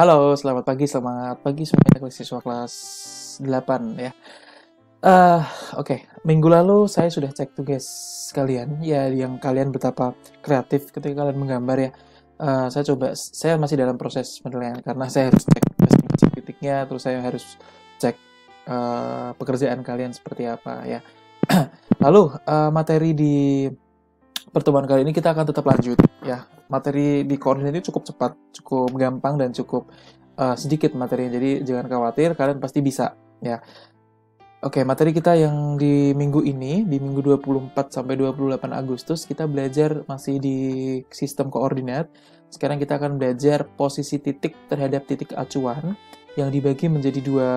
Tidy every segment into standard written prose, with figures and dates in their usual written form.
Halo, selamat pagi semuanya siswa kelas 8 ya. Oke, minggu lalu saya sudah cek tugas kalian, ya yang kalian betapa kreatif ketika kalian menggambar ya. Saya masih dalam proses penilaian karena saya harus cek titiknya, terus saya harus cek pekerjaan kalian seperti apa ya. Lalu materi di pertemuan kali ini kita akan tetap lanjut ya. Materi di koordinat ini cukup cepat, cukup gampang dan cukup sedikit materinya. Jadi jangan khawatir, kalian pasti bisa ya. Oke, materi kita yang di minggu ini, di minggu 24 sampai 28 Agustus, kita belajar masih di sistem koordinat. Sekarang kita akan belajar posisi titik terhadap titik acuan yang dibagi menjadi dua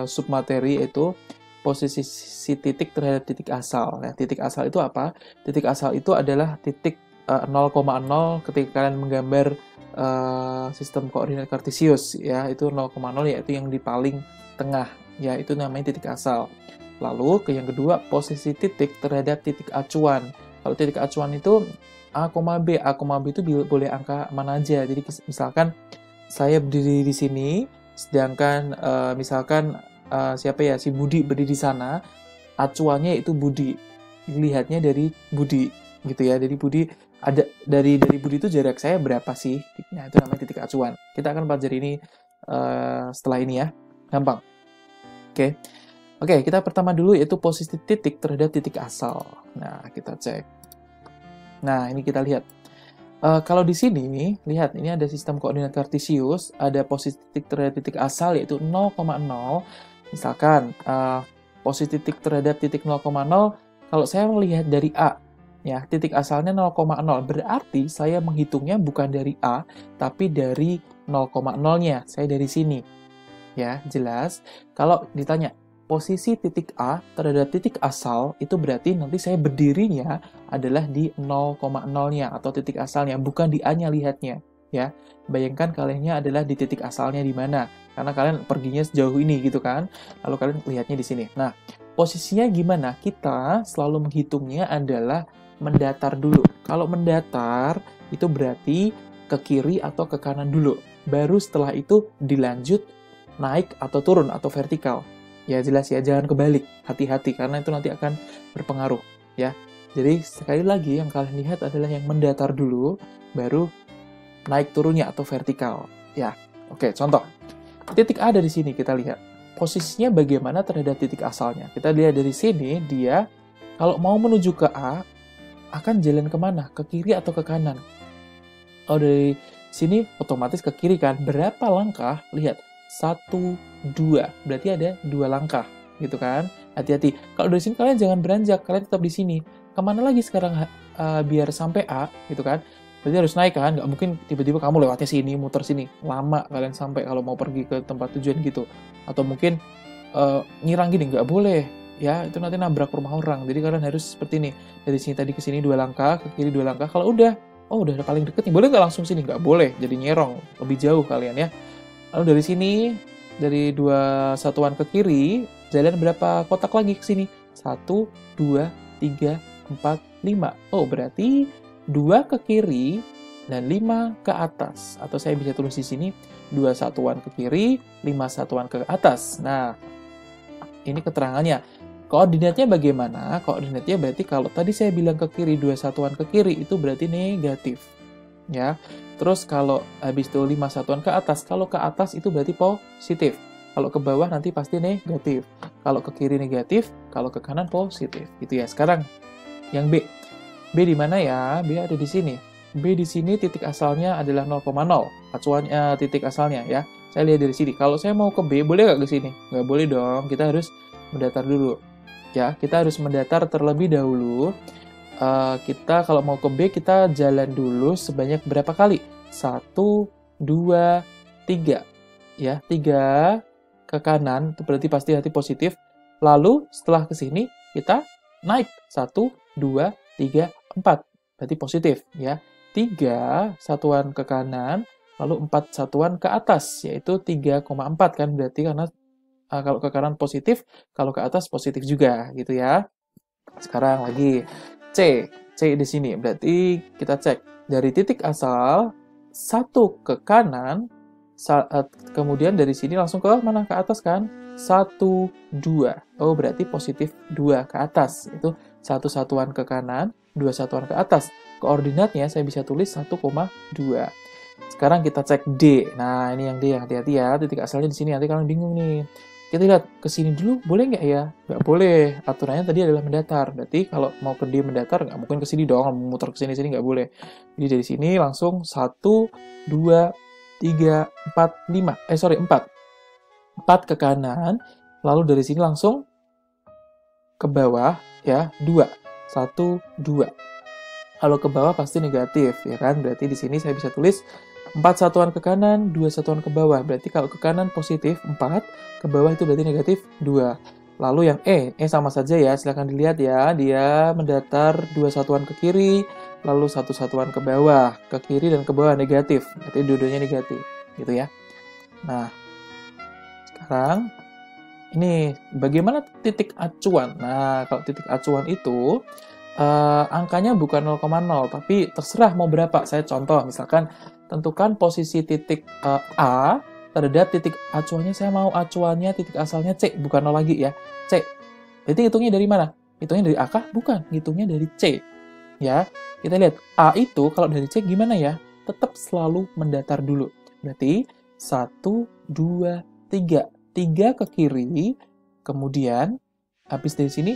submateri, yaitu posisi titik terhadap titik asal. Nah, titik asal itu apa? Titik asal itu adalah titik 0,0 ketika kalian menggambar sistem koordinat kartesius ya, itu 0,0 yaitu yang di paling tengah ya, itu namanya titik asal. Lalu yang kedua, posisi titik terhadap titik acuan. Kalau titik acuan itu A, B. A, B itu boleh angka mana aja. Jadi misalkan saya berdiri di sini, sedangkan misalkan siapa ya, si Budi berdiri di sana, acuannya itu Budi, lihatnya dari Budi gitu ya. Jadi Budi ada dari Budi itu jarak saya berapa sih? Nah, itu namanya titik acuan. Kita akan pelajari ini setelah ini ya, gampang. Oke, kita pertama dulu yaitu posisi titik terhadap titik asal. Nah, kita cek. Nah, ini kita lihat. Kalau di sini, lihat, ini ada sistem koordinat kartesius, ada posisi titik terhadap titik asal yaitu 0,0. Misalkan, posisi titik terhadap titik 0,0, kalau saya melihat dari A, ya, titik asalnya 0,0, berarti saya menghitungnya bukan dari A, tapi dari 0,0-nya, saya dari sini. Ya, jelas. Kalau ditanya posisi titik A terhadap titik asal, itu berarti nanti saya berdirinya adalah di 0,0-nya atau titik asalnya, bukan di A-nya lihatnya. Ya, bayangkan kaliannya adalah di titik asalnya di mana, karena kalian perginya sejauh ini gitu kan. Lalu kalian lihatnya di sini. Nah, posisinya gimana? Kita selalu menghitungnya adalah mendatar dulu. Kalau mendatar, itu berarti ke kiri atau ke kanan dulu. Baru setelah itu dilanjut naik atau turun atau vertikal. Ya jelas ya, jangan kebalik. Hati-hati karena itu nanti akan berpengaruh ya. Jadi sekali lagi yang kalian lihat adalah yang mendatar dulu, baru naik turunnya atau vertikal ya. Oke, contoh. Titik A dari sini kita lihat. Posisinya bagaimana terhadap titik asalnya. Kita lihat dari sini, dia kalau mau menuju ke A, akan jalan kemana? Ke kiri atau ke kanan? Oh, dari sini otomatis ke kiri kan. Berapa langkah? Lihat. 1, 2. Berarti ada 2 langkah, gitu kan? Hati-hati. Kalau dari sini kalian jangan beranjak, kalian tetap di sini. Kemana lagi sekarang biar sampai A, gitu kan? Berarti harus naik kan? Nggak mungkin tiba-tiba kamu lewatnya sini, muter sini. Lama kalian sampai kalau mau pergi ke tempat tujuan gitu. Atau mungkin nyirang gini, nggak boleh. Ya, itu nanti nabrak rumah orang. Jadi kalian harus seperti ini. Dari sini tadi ke sini 2 langkah, ke kiri 2 langkah. Kalau udah paling deket nih, boleh nggak langsung sini? Nggak boleh, jadi nyerong. Lebih jauh kalian ya. Lalu dari sini, dari 2 satuan ke kiri, jalan berapa kotak lagi ke sini? 1, 2, 3, 4, 5. Oh, berarti 2 ke kiri dan 5 ke atas. Atau saya bisa tulis di sini, 2 satuan ke kiri, 5 satuan ke atas. Nah, ini keterangannya. Koordinatnya bagaimana? Koordinatnya berarti kalau tadi saya bilang ke kiri, 2 satuan ke kiri, itu berarti negatif. Ya. Terus kalau habis itu 5 satuan ke atas, kalau ke atas itu berarti positif. Kalau ke bawah nanti pasti negatif. Kalau ke kiri negatif, kalau ke kanan positif. Gitu ya. Sekarang yang B. B di mana ya? B ada di sini. B di sini titik asalnya adalah 0,0. Acuannya titik asalnya ya. Saya lihat dari sini. Kalau saya mau ke B, boleh nggak ke sini? Nggak boleh dong. Kita harus mendatar dulu. Ya, kita harus mendatar terlebih dahulu. Kita kalau mau ke B, kita jalan dulu sebanyak berapa kali? 1, 2, 3. Ya, 3 ke kanan, itu berarti pasti hati positif. Lalu setelah ke sini, kita naik. 1, 2, 3, 4. Berarti positif. Ya. 3 satuan ke kanan, lalu 4 satuan ke atas, yaitu 3,4 kan. Berarti karena kalau ke kanan positif, kalau ke atas positif juga, gitu ya. Sekarang lagi. C di sini. Berarti kita cek dari titik asal 1 ke kanan, Kemudian dari sini langsung ke mana? Ke atas kan? 1, 2. Oh, berarti positif 2 ke atas. Itu 1 satuan ke kanan, 2 satuan ke atas. Koordinatnya saya bisa tulis 1,2. Sekarang kita cek D. Nah, ini yang D, yang hati-hati ya. Titik asalnya di sini, nanti kalian bingung nih. Kita lihat ke sini dulu, boleh nggak ya? Nggak boleh. Aturannya tadi adalah mendatar. Berarti kalau mau ke D mendatar, nggak mungkin ke sini dong. Memutar ke sini nggak boleh. Jadi dari sini langsung 1, 2, 3, 4, 5. 4. 4 ke kanan. Lalu dari sini langsung ke bawah, ya, 2. 1, 2. Kalau ke bawah pasti negatif, ya kan? Berarti di sini saya bisa tulis 4 satuan ke kanan, 2 satuan ke bawah. Berarti kalau ke kanan positif 4, ke bawah itu berarti negatif 2. Lalu yang E sama saja ya, silahkan dilihat ya. Dia mendatar 2 satuan ke kiri, lalu 1 satuan ke bawah. Ke kiri dan ke bawah negatif, berarti dua-duanya negatif, gitu ya. Nah, sekarang ini bagaimana titik acuan? Nah, kalau titik acuan itu angkanya bukan 0,0, tapi terserah mau berapa. Saya contoh, misalkan tentukan posisi titik A terhadap titik acuannya. Saya mau acuannya titik asalnya C, bukan 0 lagi ya, C. Berarti hitungnya dari mana? Hitungnya dari A kah? Bukan, hitungnya dari C. Ya, kita lihat A itu kalau dari C gimana ya? Tetap selalu mendatar dulu. Berarti 1, 2, 3. 3 ke kiri, kemudian habis dari sini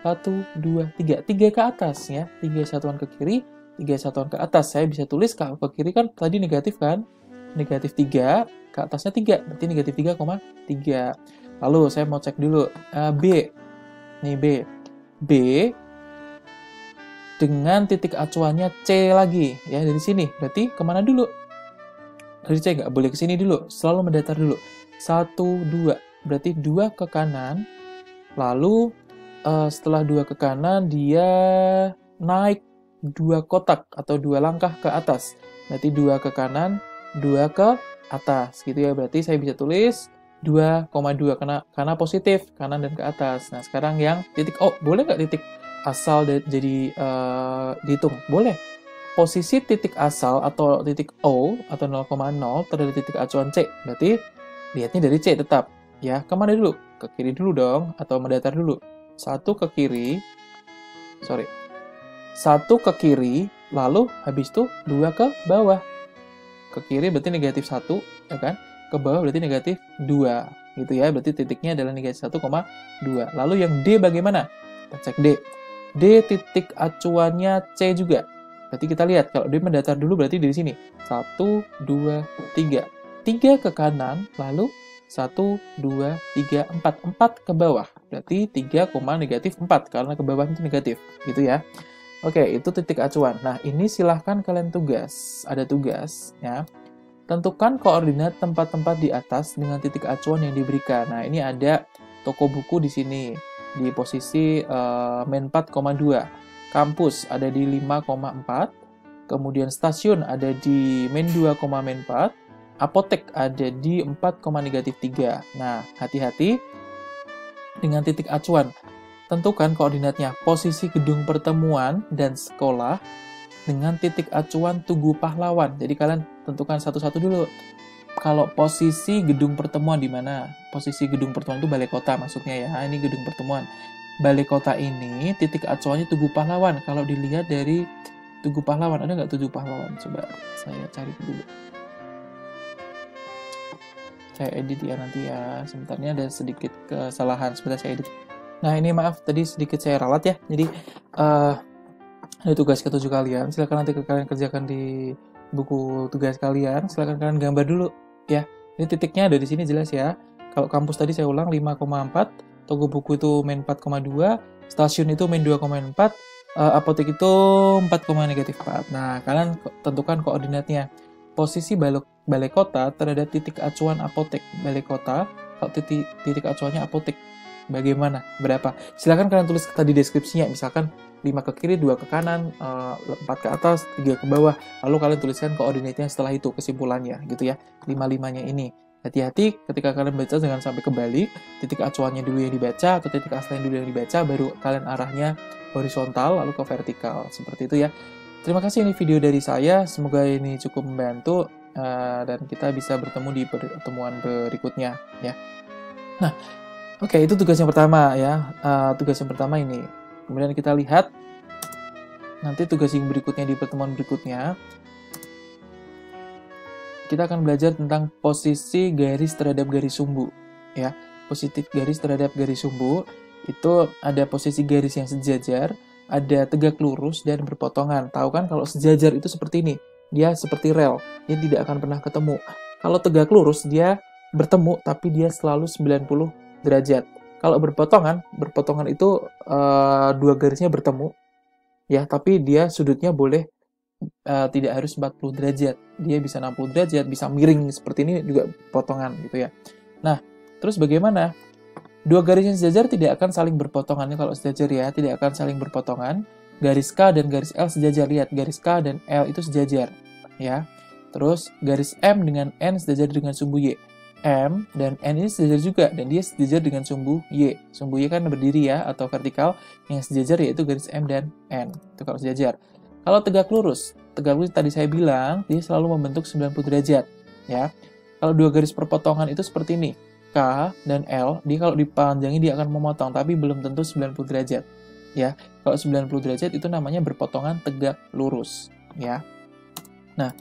1, 2, 3. 3 ke atas ya. 3 satuan ke kiri, 3 satuan ke atas. Saya bisa tulis kalau ke kiri kan tadi negatif kan? Negatif 3, ke atasnya 3. Berarti negatif 3,3. Lalu saya mau cek dulu. B. Nih B. B dengan titik acuannya C lagi. Ya, dari sini. Berarti kemana dulu? Dari C nggak boleh ke sini dulu. Selalu mendatar dulu. 1, 2. Berarti 2 ke kanan. Lalu setelah 2 ke kanan, dia naik 2 kotak atau 2 langkah ke atas. Berarti 2 ke kanan, 2 ke atas. Gitu ya, berarti saya bisa tulis 2,2 karena positif, kanan dan ke atas. Nah, sekarang yang titik O. Boleh nggak titik asal jadi dihitung? Boleh. Posisi titik asal atau titik O atau 0,0 terhadap titik acuan C. Berarti lihatnya dari C tetap. Ya, kemana dulu? Ke kiri dulu dong, atau mendatar dulu. 1 ke kiri, 1 ke kiri, lalu habis itu 2 ke bawah. Ke kiri berarti negatif 1, ya kan? Ke bawah berarti negatif 2, gitu ya. Berarti titiknya adalah negatif 1,2. Lalu yang D bagaimana? Kita cek D. D titik acuannya C juga. Berarti kita lihat, kalau D mendatar dulu berarti dari sini. 1, 2, 3. 3 ke kanan, lalu 1, 2, 3, 4. 4 ke bawah. Berarti 3, negatif 4. Karena ke bawah itu negatif. Gitu ya. Oke, itu titik acuan. Nah, ini silahkan kalian tugas. Ada tugas. Ya. Tentukan koordinat tempat-tempat di atas dengan titik acuan yang diberikan. Nah, ini ada toko buku di sini. Di posisi min 4,2. Kampus ada di 5,4. Kemudian stasiun ada di min 2,4. Apotek ada di 4,-3. Nah, hati-hati dengan titik acuan. Tentukan koordinatnya posisi gedung pertemuan dan sekolah dengan titik acuan Tugu Pahlawan. Jadi kalian tentukan satu-satu dulu. Kalau posisi gedung pertemuan di mana? Posisi gedung pertemuan itu balai kota maksudnya ya. Ini gedung pertemuan. Balai kota ini titik acuannya Tugu Pahlawan. Kalau dilihat dari Tugu Pahlawan, ada nggak Tugu Pahlawan? Coba saya cari dulu. Saya edit ya nanti ya. Sebentarnya ada sedikit kesalahan. Sebentar saya edit. Nah, ini maaf tadi sedikit saya ralat ya. Jadi ada tugas ke-7 kalian. Silakan nanti kalian kerjakan di buku tugas kalian. Silakan kalian gambar dulu ya. Ini titiknya ada di sini jelas ya. Kalau kampus tadi saya ulang 5,4, toko buku itu min 4,2, stasiun itu min 2,4, apotek itu 4,-4. Nah, kalian tentukan koordinatnya. Posisi balai kota terhadap titik acuan apotek. Balai kota, kalau titik acuannya apotek. Bagaimana? Berapa? Silakan kalian tulis tadi deskripsinya. Misalkan 5 ke kiri, 2 ke kanan, 4 ke atas, 3 ke bawah. Lalu kalian tuliskan koordinatnya setelah itu, kesimpulannya gitu ya. 5-5-nya ini. Hati-hati ketika kalian baca jangan sampai kebalik. Titik acuannya dulu yang dibaca atau titik asalnya dulu yang dibaca, baru kalian arahnya horizontal lalu ke vertikal. Seperti itu ya. Terima kasih, ini video dari saya. Semoga ini cukup membantu. dan kita bisa bertemu di pertemuan berikutnya ya. Nah, oke, itu tugas yang pertama ya. Tugas yang pertama ini. Kemudian kita lihat nanti tugas yang berikutnya di pertemuan berikutnya. Kita akan belajar tentang posisi garis terhadap garis sumbu ya. Posisi garis terhadap garis sumbu itu ada posisi garis yang sejajar, ada tegak lurus dan berpotongan. Tahu kan kalau sejajar itu seperti ini. Dia seperti rel, dia tidak akan pernah ketemu. Kalau tegak lurus dia bertemu tapi dia selalu 90 derajat. Kalau berpotongan itu dua garisnya bertemu ya, tapi dia sudutnya boleh tidak harus 40 derajat. Dia bisa 60 derajat, bisa miring seperti ini juga potongan gitu ya. Nah, terus bagaimana? Dua garis yang sejajar tidak akan saling berpotongan. Kalau sejajar ya, tidak akan saling berpotongan. Garis K dan garis L sejajar. Lihat, garis K dan L itu sejajar. Ya. Terus, garis M dengan N sejajar dengan sumbu Y. M dan N ini sejajar juga, dan dia sejajar dengan sumbu Y. Sumbu Y kan berdiri ya, atau vertikal. Yang sejajar yaitu garis M dan N. Itu kalau sejajar. Kalau tegak lurus tadi saya bilang, dia selalu membentuk 90 derajat. Ya. Kalau dua garis perpotongan itu seperti ini. K dan L, dia kalau dipanjangin dia akan memotong, tapi belum tentu 90 derajat. Ya, kalau 90 derajat itu namanya berpotongan tegak lurus. Ya. Nah,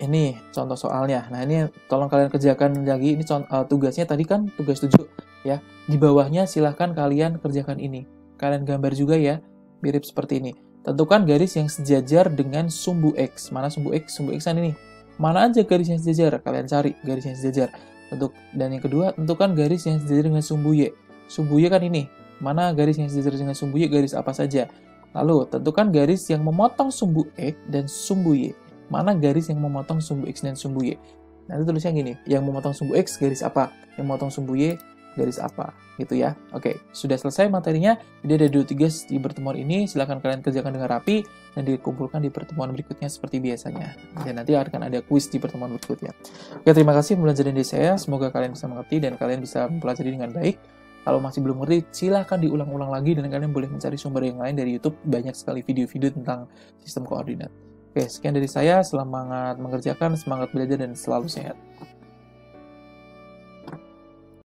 ini contoh soalnya. Nah, ini tolong kalian kerjakan lagi. Ini tugasnya tadi kan tugas 7. Ya. Di bawahnya silahkan kalian kerjakan ini. Kalian gambar juga ya, mirip seperti ini. Tentukan garis yang sejajar dengan sumbu X. Mana sumbu X? Sumbu X kan ini. Mana aja garis yang sejajar? Kalian cari garis yang sejajar. Dan yang kedua, tentukan garis yang sejajar dengan sumbu Y. Sumbu Y kan ini. Mana garis yang sejajar dengan sumbu Y, garis apa saja. Lalu, tentukan garis yang memotong sumbu X dan sumbu Y. Mana garis yang memotong sumbu X dan sumbu Y. Nanti tulisnya gini, yang memotong sumbu X garis apa, yang memotong sumbu Y garis apa, gitu ya. Oke, sudah selesai materinya. Jadi ada 2 tugas di pertemuan ini, silahkan kalian kerjakan dengan rapi dan dikumpulkan di pertemuan berikutnya seperti biasanya. Dan nanti akan ada kuis di pertemuan berikutnya. Oke, terima kasih pembelajaran dari saya. Semoga kalian bisa mengerti dan kalian bisa mempelajari dengan baik. Kalau masih belum mengerti, silahkan diulang-ulang lagi dan kalian boleh mencari sumber yang lain dari YouTube. Banyak sekali video-video tentang sistem koordinat. Oke, sekian dari saya. Semangat mengerjakan, semangat belajar, dan selalu sehat.